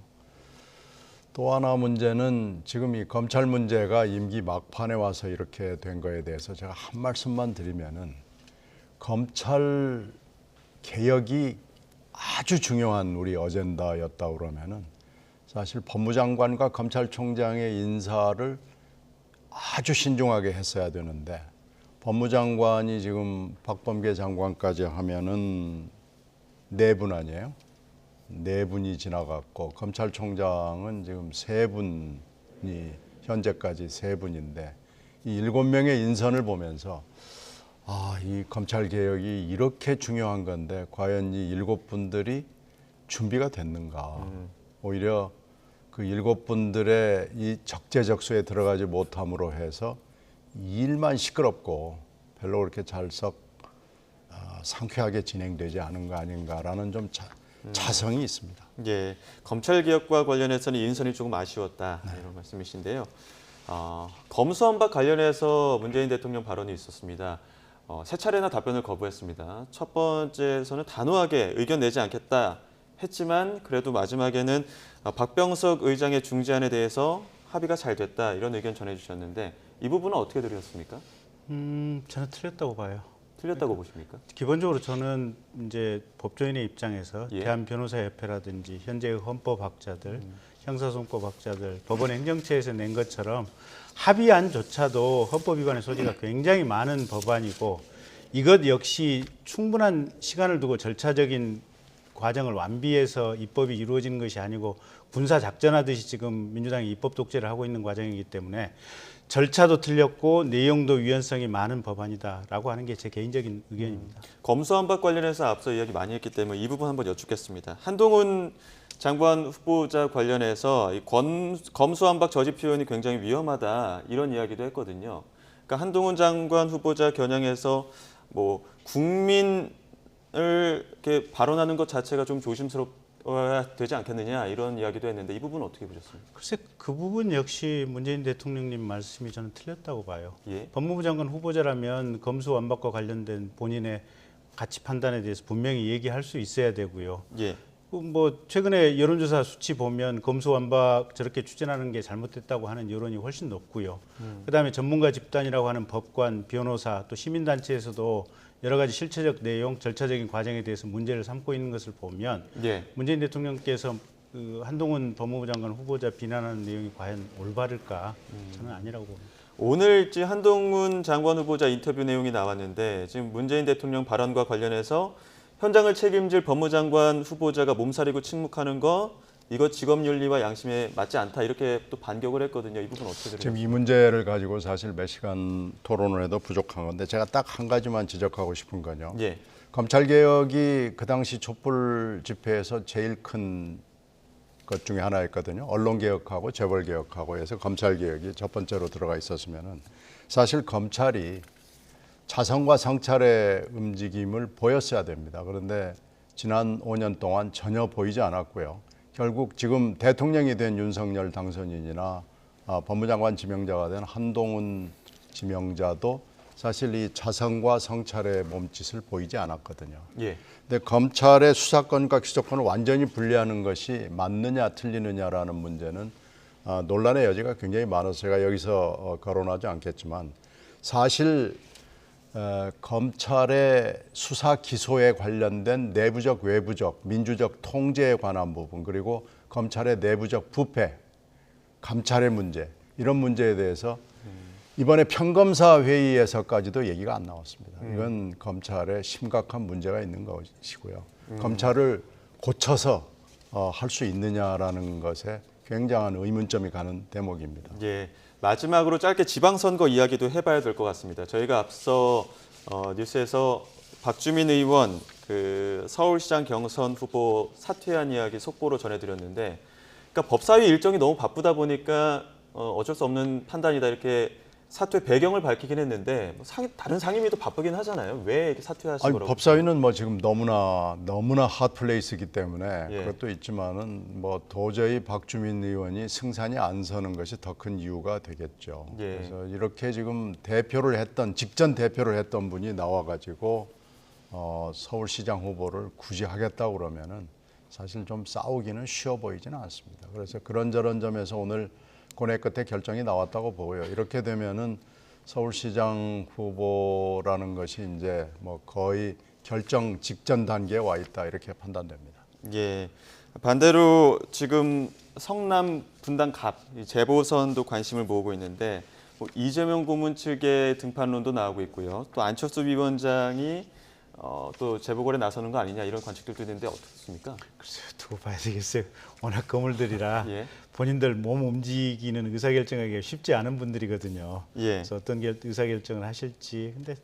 또 하나 문제는 지금 이 검찰 문제가 임기 막판에 와서 이렇게 된 거에 대해서 제가 한 말씀만 드리면은 검찰 개혁이 아주 중요한 우리 어젠다였다 그러면은 사실 법무장관과 검찰총장의 인사를 아주 신중하게 했어야 되는데 법무장관이 지금 박범계 장관까지 하면은 4분 아니에요? 4분이 지나갔고 검찰총장은 지금 3분이 현재까지 3분인데 이 7명의 인선을 보면서 이 검찰 개혁이 이렇게 중요한 건데 과연 이 7분들이 준비가 됐는가? 오히려 그 7분들의 이 적재적소에 들어가지 못함으로 해서 이 일만 시끄럽고 별로 그렇게 상쾌하게 진행되지 않은 거 아닌가라는 좀 자성이 있습니다. 예, 검찰 개혁과 관련해서는 인선이 조금 아쉬웠다 이런 말씀이신데요. 검수완박 관련해서 문재인 대통령 발언이 있었습니다. 세 차례나 답변을 거부했습니다. 첫 번째에서는 단호하게 의견 내지 않겠다 했지만 그래도 마지막에는 박병석 의장의 중재안에 대해서 합의가 잘 됐다 이런 의견 전해주셨는데 이 부분은 어떻게 들으셨습니까? 저는 틀렸다고 봐요. 틀렸다고 보십니까? 기본적으로 저는 이제 법조인의 입장에서 예. 대한변호사협회라든지 현재의 헌법학자들, 형사소송법학자들, 법원 행정처에서 낸 것처럼 합의안조차도 헌법 위반의 소지가 굉장히 많은 법안이고 이것 역시 충분한 시간을 두고 절차적인 과정을 완비해서 입법이 이루어지는 것이 아니고 군사 작전하듯이 지금 민주당이 입법 독재를 하고 있는 과정이기 때문에 절차도 틀렸고 내용도 위헌성이 많은 법안이다라고 하는 게 제 개인적인 의견입니다. 검수완박 관련해서 앞서 이야기 많이 했기 때문에 이 부분 한번 여쭙겠습니다. 한동훈 장관 후보자 관련해서 이 검수완박 저지 표현이 굉장히 위험하다 이런 이야기도 했거든요. 그러니까 한동훈 장관 후보자 겨냥해서 뭐 국민을 이렇게 발언하는 것 자체가 좀 조심스러워야 되지 않겠느냐 이런 이야기도 했는데 이 부분은 어떻게 보셨습니까? 글쎄 그 부분 역시 문재인 대통령님 말씀이 저는 틀렸다고 봐요. 예. 법무부 장관 후보자라면 검수완박과 관련된 본인의 가치 판단에 대해서 분명히 얘기할 수 있어야 되고요. 예. 뭐 최근에 여론조사 수치 보면 검수완박 저렇게 추진하는 게 잘못됐다고 하는 여론이 훨씬 높고요. 그다음에 전문가 집단이라고 하는 법관, 변호사 또 시민단체에서도 여러 가지 실체적 내용, 절차적인 과정에 대해서 문제를 삼고 있는 것을 보면 예. 문재인 대통령께서 그 한동훈 법무부 장관 후보자 비난하는 내용이 과연 올바를까? 저는 아니라고 봅니다. 오늘 한동훈 장관 후보자 인터뷰 내용이 나왔는데 지금 문재인 대통령 발언과 관련해서 현장을 책임질 법무장관 후보자가 몸살이고 침묵하는 거 이거 직업윤리와 양심에 맞지 않다 이렇게 또 반격을 했거든요. 이 부분 어떻게 들으세요? 지금 이 문제를 가지고 사실 몇 시간 토론을 해도 부족한 건데 제가 딱 한 가지만 지적하고 싶은 건요. 예. 검찰개혁이 그 당시 촛불 집회에서 제일 큰 것 중에 하나였거든요. 언론개혁하고 재벌개혁하고 해서 검찰개혁이 첫 번째로 들어가 있었으면은 사실 검찰이 자성과 성찰의 움직임을 보였어야 됩니다. 그런데 지난 5년 동안 전혀 보이지 않았고요. 결국 지금 대통령이 된 윤석열 당선인이나 법무장관 지명자가 된 한동훈 지명자도 사실 이 자성과 성찰의 몸짓을 보이지 않았거든요. 예. 근데 검찰의 수사권과 기소권을 완전히 분리하는 것이 맞느냐 틀리느냐라는 문제는 논란의 여지가 굉장히 많아서 제가 여기서 거론하지 않겠지만 사실 검찰의 수사 기소에 관련된 내부적 외부적 민주적 통제에 관한 부분 그리고 검찰의 내부적 부패, 감찰의 문제 이런 문제에 대해서 이번에 평검사 회의에서까지도 얘기가 안 나왔습니다. 이건 검찰에 심각한 문제가 있는 것이고요. 검찰을 고쳐서 할 수 있느냐라는 것에 굉장한 의문점이 가는 대목입니다. 예. 마지막으로 짧게 지방선거 이야기도 해봐야 될 것 같습니다. 저희가 앞서 뉴스에서 박주민 의원 그 서울시장 경선 후보 사퇴한 이야기 속보로 전해드렸는데, 그러니까 법사위 일정이 너무 바쁘다 보니까 어쩔 수 없는 판단이다 이렇게 사퇴 배경을 밝히긴 했는데 다른 상임위도 바쁘긴 하잖아요. 왜 이렇게 사퇴하신 거라고? 법사위는 뭐 지금 너무나 핫플레이스이기 때문에 예. 그것도 있지만은 뭐 도저히 박주민 의원이 승산이 안 서는 것이 더 큰 이유가 되겠죠. 예. 그래서 이렇게 지금 직전 대표를 했던 분이 나와가지고 서울시장 후보를 굳이 하겠다고 그러면은 사실 좀 싸우기는 쉬워 보이지는 않습니다. 그래서 그런저런 점에서 오늘 고뇌 끝에 결정이 나왔다고 보고요. 이렇게 되면은 서울시장 후보라는 것이 이제 뭐 거의 결정 직전 단계에 와 있다 이렇게 판단됩니다. 예. 반대로 지금 성남 분당 갑 재보선도 관심을 모으고 있는데 이재명 고문 측의 등판론도 나오고 있고요. 또 안철수 위원장이 또 재보궐에 나서는 거 아니냐 이런 관측들도 있는데 어떻습니까? 글쎄요, 두고 봐야 되겠어요. 워낙 거물들이라 예. 본인들 몸 움직이는 의사결정하기가 쉽지 않은 분들이거든요. 예. 그래서 어떤 의사결정을 하실지. 근데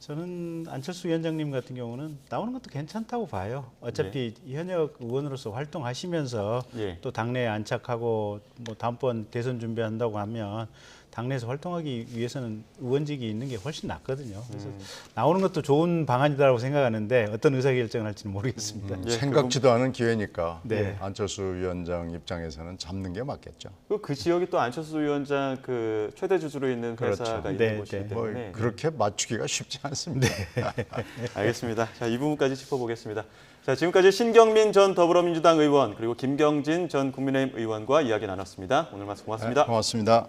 저는 안철수 위원장님 같은 경우는 나오는 것도 괜찮다고 봐요. 어차피 현역 의원으로서 활동하시면서 예. 또 당내에 안착하고 뭐 다음번 대선 준비한다고 하면 당내에서 활동하기 위해서는 의원직이 있는 게 훨씬 낫거든요. 그래서 나오는 것도 좋은 방안이라고 생각하는데 어떤 의사결정을 할지는 모르겠습니다. 예, 생각지도 않은 기회니까 네. 안철수 위원장 입장에서는 잡는 게 맞겠죠. 그 지역이 또 안철수 위원장 그 최대 주주로 있는 그렇죠. 회사가 네, 있는 곳이기 네. 뭐 때문에 그렇게 맞추기가 쉽지 않습니다. 알겠습니다. 자, 이 부분까지 짚어보겠습니다. 자, 지금까지 신경민 전 더불어민주당 의원 그리고 김경진 전 국민의힘 의원과 이야기 나눴습니다. 오늘 말씀 고맙습니다. 네, 고맙습니다.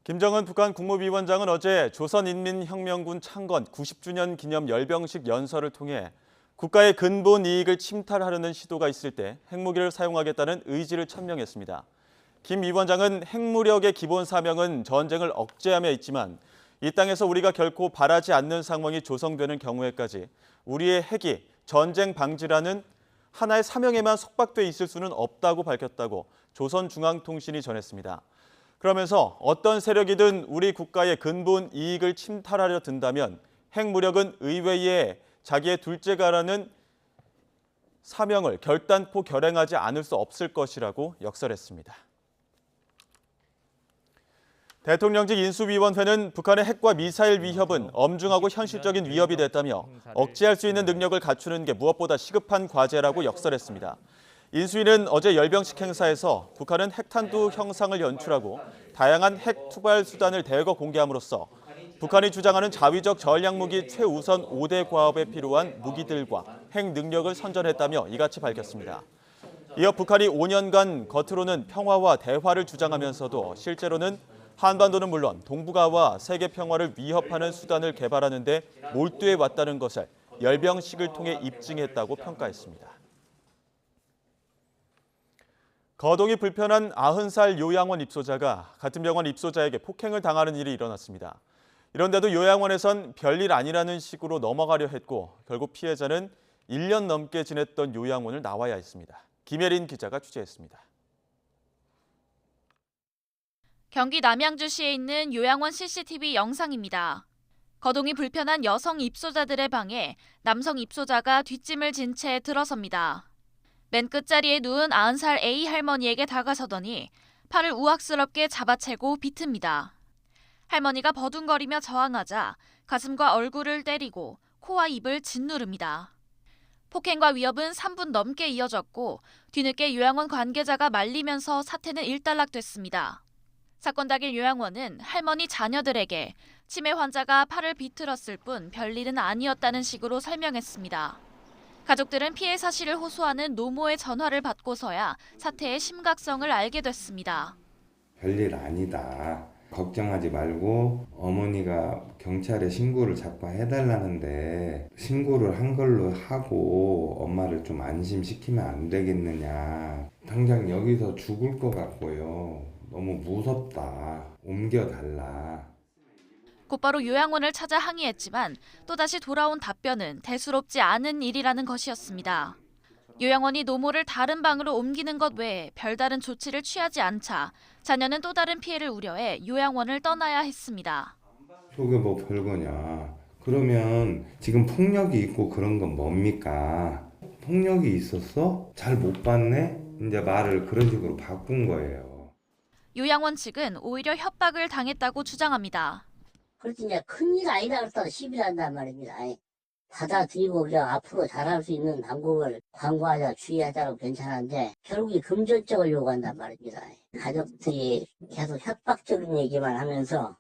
김정은 북한 국무위원장은 어제 조선인민혁명군 창건 90주년 기념 열병식 연설을 통해 국가의 근본 이익을 침탈하려는 시도가 있을 때 핵무기를 사용하겠다는 의지를 천명했습니다. 김 위원장은 핵무력의 기본 사명은 전쟁을 억제하며 있지만 이 땅에서 우리가 결코 바라지 않는 상황이 조성되는 경우에까지 우리의 핵이 전쟁 방지라는 하나의 사명에만 속박돼 있을 수는 없다고 밝혔다고 조선중앙통신이 전했습니다. 그러면서 어떤 세력이든 우리 국가의 근본 이익을 침탈하려 든다면 핵무력은 의회에 자기의 둘째가라는 사명을 결단코 결행하지 않을 수 없을 것이라고 역설했습니다. 대통령직 인수위원회는 북한의 핵과 미사일 위협은 엄중하고 현실적인 위협이 됐다며 억제할 수 있는 능력을 갖추는 게 무엇보다 시급한 과제라고 역설했습니다. 인수위는 어제 열병식 행사에서 북한은 핵탄두 형상을 연출하고 다양한 핵 투발 수단을 대거 공개함으로써 북한이 주장하는 자위적 전략무기 최우선 5대 과업에 필요한 무기들과 핵 능력을 선전했다며 이같이 밝혔습니다. 이어 북한이 5년간 겉으로는 평화와 대화를 주장하면서도 실제로는 한반도는 물론 동북아와 세계 평화를 위협하는 수단을 개발하는 데 몰두해 왔다는 것을 열병식을 통해 입증했다고 평가했습니다. 거동이 불편한 90살 요양원 입소자가 같은 병원 입소자에게 폭행을 당하는 일이 일어났습니다. 이런데도 요양원에선 별일 아니라는 식으로 넘어가려 했고 결국 피해자는 1년 넘게 지냈던 요양원을 나와야 했습니다. 김예린 기자가 취재했습니다. 경기 남양주시에 있는 요양원 CCTV 영상입니다. 거동이 불편한 여성 입소자들의 방에 남성 입소자가 뒷짐을 진 채 들어섭니다. 맨 끝자리에 누운 90살 A 할머니에게 다가서더니 팔을 우악스럽게 잡아채고 비틉니다. 할머니가 버둥거리며 저항하자 가슴과 얼굴을 때리고 코와 입을 짓누릅니다. 폭행과 위협은 3분 넘게 이어졌고 뒤늦게 요양원 관계자가 말리면서 사태는 일단락됐습니다. 사건 당일 요양원은 할머니 자녀들에게 치매 환자가 팔을 비틀었을 뿐 별일은 아니었다는 식으로 설명했습니다. 가족들은 피해 사실을 호소하는 노모의 전화를 받고서야 사태의 심각성을 알게 됐습니다. 별일 아니다. 걱정하지 말고 어머니가 경찰에 신고를 자꾸 해달라는데 신고를 한 걸로 하고 엄마를 좀 안심시키면 안 되겠느냐. 당장 여기서 죽을 것 같고요. 너무 무섭다. 옮겨달라. 곧바로 요양원을 찾아 항의했지만 또다시 돌아온 답변은 대수롭지 않은 일이라는 것이었습니다. 요양원이 노모를 다른 방으로 옮기는 것 외에 별다른 조치를 취하지 않자 자녀는 또 다른 피해를 우려해 요양원을 떠나야 했습니다. 저게 뭐 별거냐. 그러면 지금 폭력이 있고 그런 건 뭡니까? 폭력이 있었어? 잘 못 봤네? 이제 말을 그런 식으로 바꾼 거예요. 요양원 측은 오히려 협박을 당했다고 주장합니다. 그렇지 이제 큰일 아니다 그래서 시비를 한단 말입니다. 받아들이고 그냥 앞으로 잘할 수 있는 방법을 강구하자 주의하자고 괜찮은데 결국에 금전적을 요구한단 말입니다. 가족들이 계속 협박적인 얘기만 하면서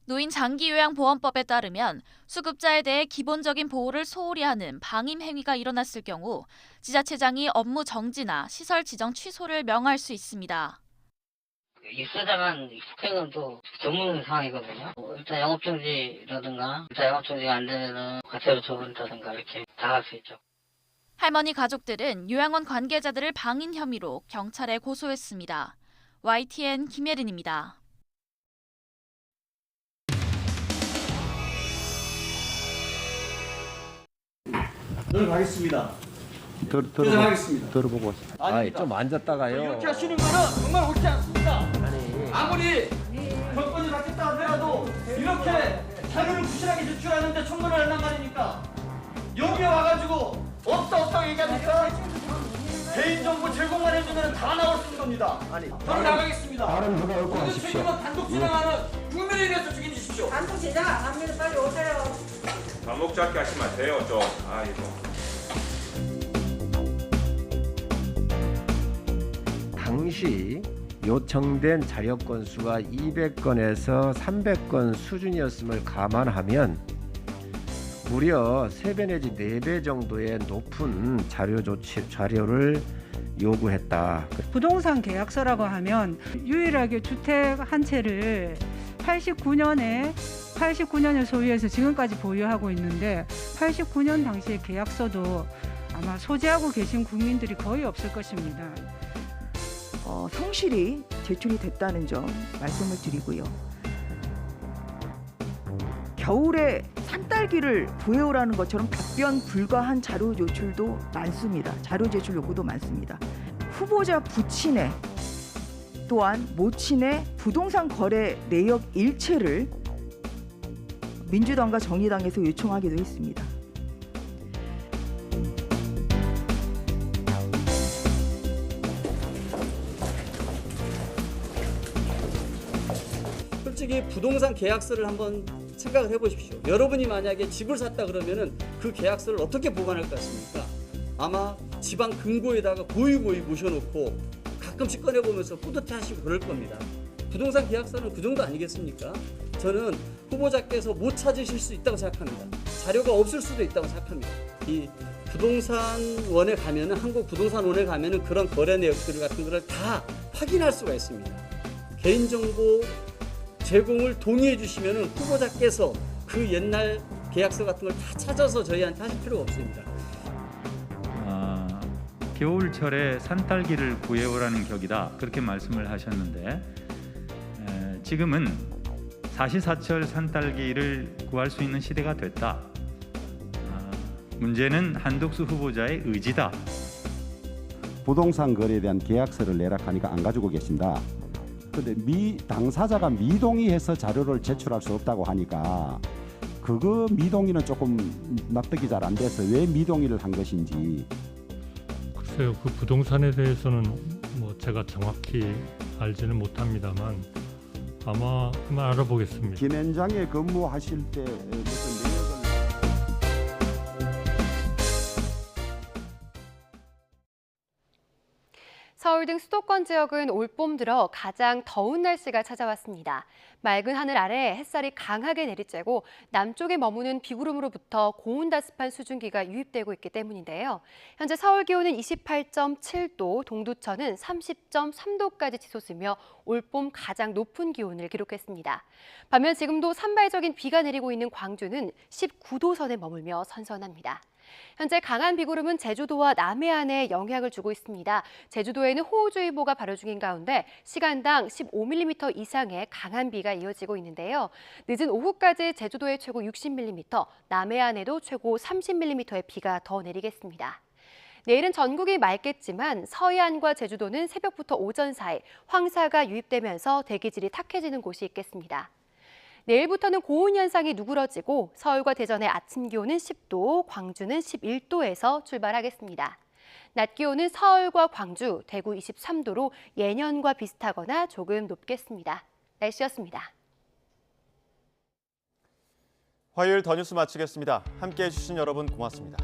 노인 장기요양보험법에 따르면 수급자에 대해 기본적인 보호를 소홀히 하는 방임 행위가 일어났을 경우 지자체장이 업무 정지나 시설 지정 취소를 명할 수 있습니다. 입소자만 폭행은 또 전문 상황이거든요. 일단 영업정지라든가 일단 영업정지가 안 되면은 과태료 처분다든가 이렇게 당할 수 있죠. 할머니 가족들은 요양원 관계자들을 방임 혐의로 경찰에 고소했습니다. YTN 김예린입니다. 들어가겠습니다. 들어보고 아닙니다. 좀 앉았다가요. 이렇게 하시는 거는 정말 옳지 않습니다. 아무리 정권이 바뀌었다 하더라도 이렇게 자료를 부실하게 제출하는데 청문을 한단 말입니까? 여기에 와가지고 없다고 얘기합니까? 개인정보 제공만 해주면 다 나올 수 있는 겁니다. 저는 나가겠습니다. 다른 누가 올 거 하십시오. 책임은 단독 진행하는 국민을 위해서 책임지십시오. 단독 진행 안 합니다. 빨리 오세요. 감옥 잡게 하지 마세요, 좀. 아이고. 당시 요청된 자료 건수가 200건에서 300건 수준이었음을 감안하면 무려 3배 내지 4배 정도의 높은 자료를 요구했다. 부동산 계약서라고 하면 유일하게 주택 한 채를 89년에 소유해서 지금까지 보유하고 있는데 89년 당시의 계약서도 아마 소지하고 계신 국민들이 거의 없을 것입니다. 성실히 제출이 됐다는 점 말씀을 드리고요. 겨울에 산딸기를 구해오라는 것처럼 답변 불가한 자료 제출도 많습니다. 자료 제출 요구도 많습니다. 후보자 부친의 또한 모친의 부동산 거래 내역 일체를 민주당과 정의당에서 요청하기도 했습니다. 솔직히 부동산 계약서를 한번 생각을 해보십시오. 여러분이 만약에 집을 샀다 그러면은 그 계약서를 어떻게 보관할 것 같습니까? 아마 지방 금고에다가 고이 모셔놓고 가끔씩 꺼내보면서 뿌듯해하시고 그럴 겁니다. 부동산 계약서는 그 정도 아니겠습니까? 저는 후보자께서 못 찾으실 수 있다고 생각합니다. 자료가 없을 수도 있다고 생각합니다. 이 부동산원에 가면은 한국부동산원에 가면은 그런 거래 내역들 같은 거를 다 확인할 수가 있습니다. 개인정보 제공을 동의해 주시면은 후보자께서 그 옛날 계약서 같은 걸 다 찾아서 저희한테 하실 필요가 없습니다. 겨울철에 산딸기를 구해오라는 격이다 그렇게 말씀을 하셨는데 지금은 사시사철 산딸기를 구할 수 있는 시대가 됐다. 문제는 한덕수 후보자의 의지다. 부동산 거래에 대한 계약서를 내라 하니까 안 가지고 계신다. 그런데 당사자가 미동의해서 자료를 제출할 수 없다고 하니까 그거 미동의는 조금 납득이 잘 안 돼서 왜 미동의를 한 것인지. 글쎄요, 그 부동산에 대해서는 뭐 제가 정확히 알지는 못합니다만 아마 한번 알아보겠습니다. 김 현장에 근무하실 때 무슨 내역을 서울 등 수도권 지역은 올봄 들어 가장 더운 날씨가 찾아왔습니다. 맑은 하늘 아래 햇살이 강하게 내리쬐고 남쪽에 머무는 비구름으로부터 고온다습한 수증기가 유입되고 있기 때문인데요. 현재 서울 기온은 28.7도, 동두천은 30.3도까지 치솟으며 올봄 가장 높은 기온을 기록했습니다. 반면 지금도 산발적인 비가 내리고 있는 광주는 19도 선에 머물며 선선합니다. 현재 강한 비구름은 제주도와 남해안에 영향을 주고 있습니다. 제주도에는 호우주의보가 발효 중인 가운데 시간당 15mm 이상의 강한 비가 이어지고 있는데요. 늦은 오후까지 제주도에 최고 60mm, 남해안에도 최고 30mm의 비가 더 내리겠습니다. 내일은 전국이 맑겠지만 서해안과 제주도는 새벽부터 오전 사이 황사가 유입되면서 대기질이 탁해지는 곳이 있겠습니다. 내일부터는 고온 현상이 누그러지고 서울과 대전의 아침 기온은 10도, 광주는 11도에서 출발하겠습니다. 낮 기온은 서울과 광주, 대구 23도로 예년과 비슷하거나 조금 높겠습니다. 날씨였습니다. 화요일 더 뉴스 마치겠습니다. 함께해 주신 여러분 고맙습니다.